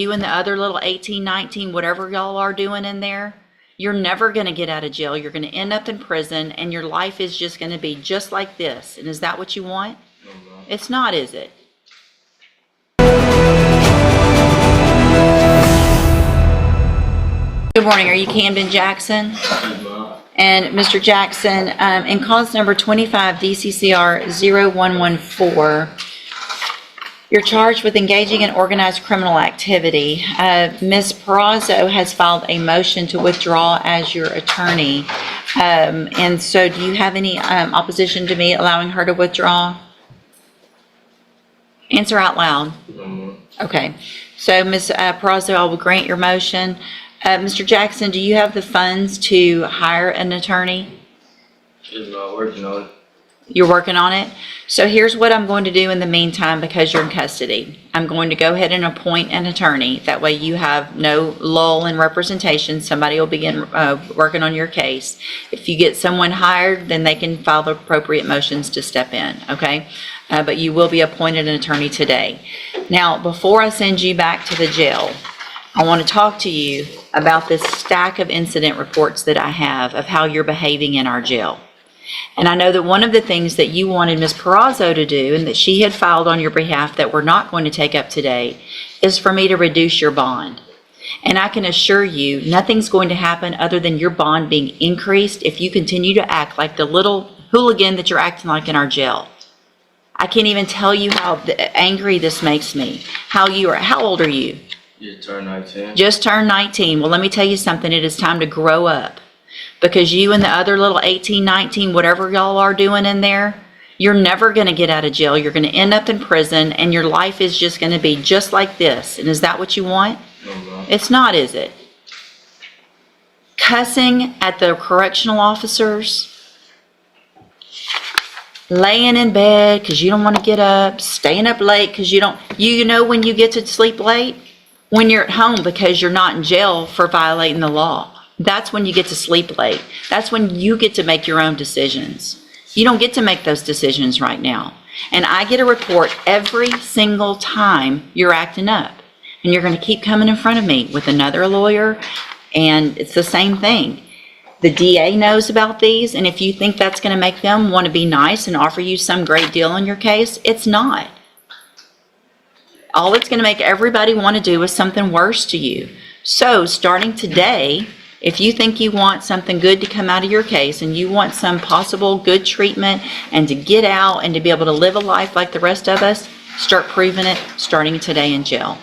You and the other little 18, 19, whatever y'all are doing in there, you're never going to get out of jail. You're going to end up in prison, and your life is just going to be just like this. And is that what you want? No, no. It's not, is it? Good morning. Are you Camden Jackson? And Mr. Jackson, in cause number 25 DCCR 0114, you're charged with engaging in organized criminal activity. Ms. Perazo has filed a motion to withdraw as your attorney. And so do you have any opposition to me allowing her to withdraw? Answer out loud. No. Okay. So Ms. Perazo, I will grant your motion. Mr. Jackson, do you have the funds to hire an attorney? Just not working on it. You're working on it? So here's what I'm going to do in the meantime because you're in custody. I'm going to go ahead and appoint an attorney. That way you have no lull in representation. Somebody will begin working on your case. If you get someone hired, then they can file the appropriate motions to step in, okay? But you will be appointed an attorney today. Now, before I send you back to the jail, I want to talk to you about this stack of incident reports that I have of how you're behaving in our jail. And I know that one of the things that you wanted Ms. Perazo to do and that she had filed on your behalf that we're not going to take up today is for me to reduce your bond. And I can assure you nothing's going to happen other than your bond being increased if you continue to act like the little hooligan that you're acting like in our jail. I can't even tell you how angry this makes me. How old are you? You turned 19. Just turned 19. Well, let me tell you something. It is time to grow up. Because you and the other little 18, 19, whatever y'all are doing in there, you're never going to get out of jail. You're going to end up in prison, and your life is just going to be just like this. And is that what you want? No, no. It's not, is it? Cussing at the correctional officers, laying in bed because you don't want to get up, staying up late because you know when you get to sleep late? When you're at home because you're not in jail for violating the law. That's when you get to sleep late. That's when you get to make your own decisions. You don't get to make those decisions right now. And I get a report every single time you're acting up. And you're going to keep coming in front of me with another lawyer, and it's the same thing. The DA knows about these, and if you think that's going to make them want to be nice and offer you some great deal on your case, it's not. All it's going to make everybody want to do is something worse to you. So starting today, if you think you want something good to come out of your case and you want some possible good treatment and to get out and to be able to live a life like the rest of us, start proving it starting today in jail.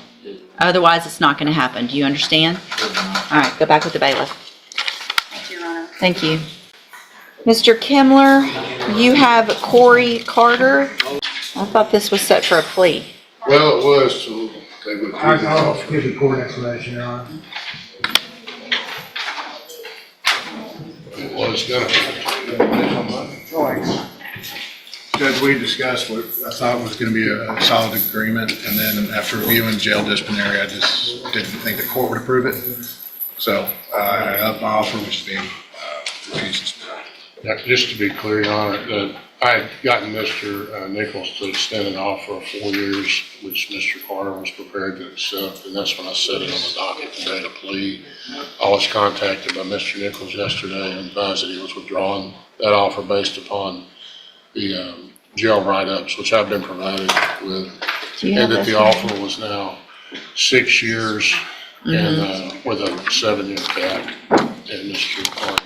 Otherwise, it's not going to happen. Do you understand? All right, go back with the bailiff. Thank you, Your Honor. Thank you. Mr. Kimler, you have Corey Carter. I thought this was set for a plea. Well, it was, so they would. I'll give the court explanation, Your Honor. It was gonna. Judge, we discussed what I thought was gonna be a solid agreement, and then after reviewing jail disciplinary, I just didn't think the court would approve it. So, I upped my offer, which is being, refused. Yeah, just to be clear, Your Honor, I had gotten Mr. Nichols to extend an offer of 4 years, which Mr. Carter was prepared to accept, and that's when I set it on the docket today to plea. I was contacted by Mr. Nichols yesterday and advised that he was withdrawing that offer based upon the jail write-ups, which I've been provided with, and that the offer was now 6 years and with a 7-year cap, and Mr. Carter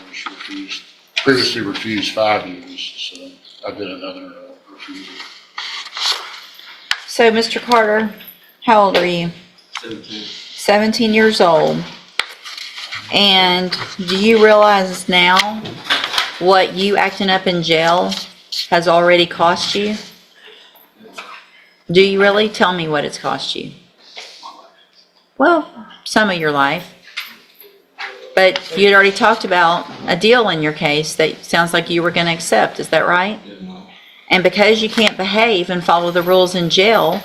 previously refused 5 years, so I did another refusal. So, Mr. Carter, how old are you? 17. 17 years old. And do you realize now what you acting up in jail has already cost you? Do you really? Tell me what it's cost you. Well, some of your life. But you had already talked about a deal in your case that sounds like you were going to accept. Is that right? And because you can't behave and follow the rules in jail,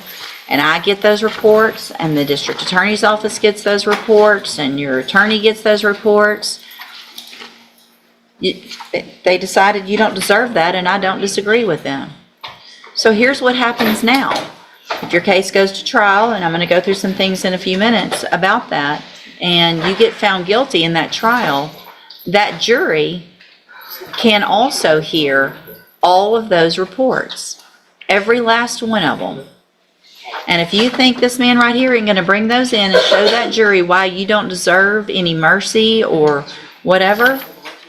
and I get those reports, and the district attorney's office gets those reports, and your attorney gets those reports, they decided you don't deserve that, and I don't disagree with them. So here's what happens now. If your case goes to trial, and I'm going to go through some things in a few minutes about that, and you get found guilty in that trial, that jury can also hear all of those reports, every last one of them. And if you think this man right here ain't going to bring those in and show that jury why you don't deserve any mercy or whatever,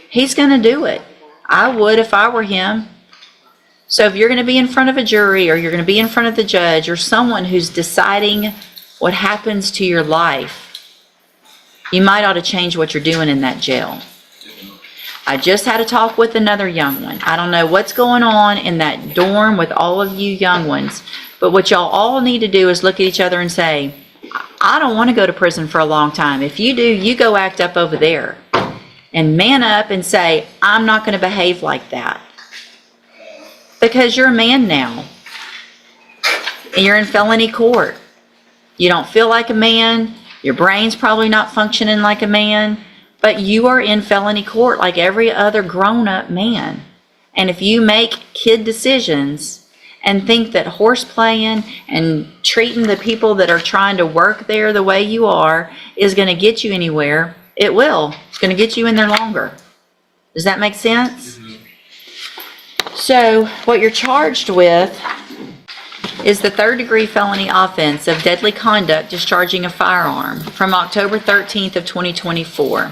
he's going to do it. I would if I were him. So if you're going to be in front of a jury, or you're going to be in front of the judge, or someone who's deciding what happens to your life, you might ought to change what you're doing in that jail. I just had a talk with another young one. I don't know what's going on in that dorm with all of you young ones, but what y'all all need to do is look at each other and say, I don't want to go to prison for a long time. If you do, you go act up over there. And man up and say, I'm not going to behave like that. Because you're a man now. And you're in felony court. You don't feel like a man. Your brain's probably not functioning like a man. But you are in felony court like every other grown-up man. And if you make kid decisions and think that horse playing and treating the people that are trying to work there the way you are is going to get you anywhere, it will. It's going to get you in there longer. Does that make sense? So what you're charged with is the third-degree felony offense of deadly conduct discharging a firearm from October 13th of 2024.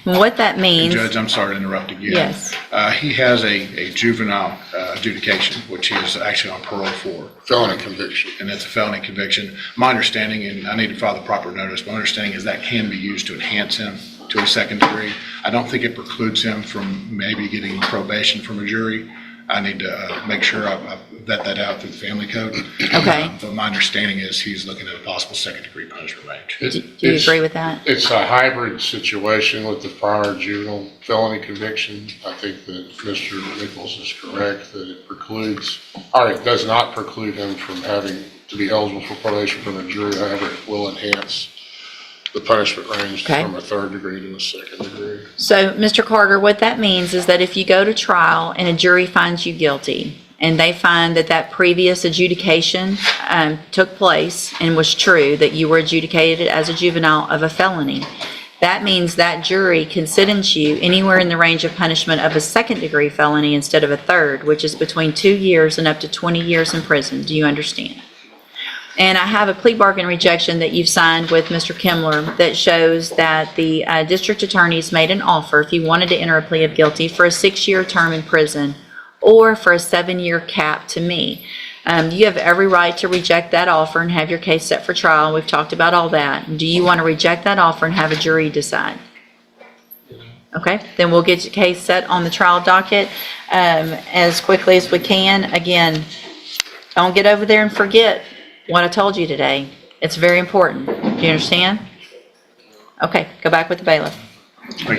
And what that means... Judge, I'm sorry to interrupt again. Yes. He has a juvenile adjudication, which he is actually on parole for. Felony conviction. And it's a felony conviction. My understanding, and I need to file the proper notice, my understanding is that can be used to enhance him to a second degree. I don't think it precludes him from maybe getting probation from a jury. I need to make sure I vet that out through the family code. Okay. But my understanding is he's looking at a possible second-degree punishment range. Do you agree with that? It's a hybrid situation with the prior juvenile felony conviction. I think that Mr. Nichols is correct that it precludes, or it does not preclude him from having to be eligible for probation from a jury. However, it will enhance the punishment range Okay. from a third degree to a second degree. So, Mr. Carter, what that means is that if you go to trial and a jury finds you guilty, and they find that that previous adjudication took place and was true, that you were adjudicated as a juvenile of a felony, that means that jury can sentence you anywhere in the range of punishment of a second-degree felony instead of a third, which is between 2 years and up to 20 years in prison. Do you understand? And I have a plea bargain rejection that you've signed with Mr. Kimler that shows that the district attorney's made an offer, if he wanted to enter a plea of guilty, for a 6-year term in prison or for a 7-year cap to me. You have every right to reject that offer and have your case set for trial. We've talked about all that. Do you want to reject that offer and have a jury decide? Okay, then we'll get your case set on the trial docket as quickly as we can. Again, don't get over there and forget what I told you today. It's very important. Do you understand? Okay, go back with the bailiff. Thank you.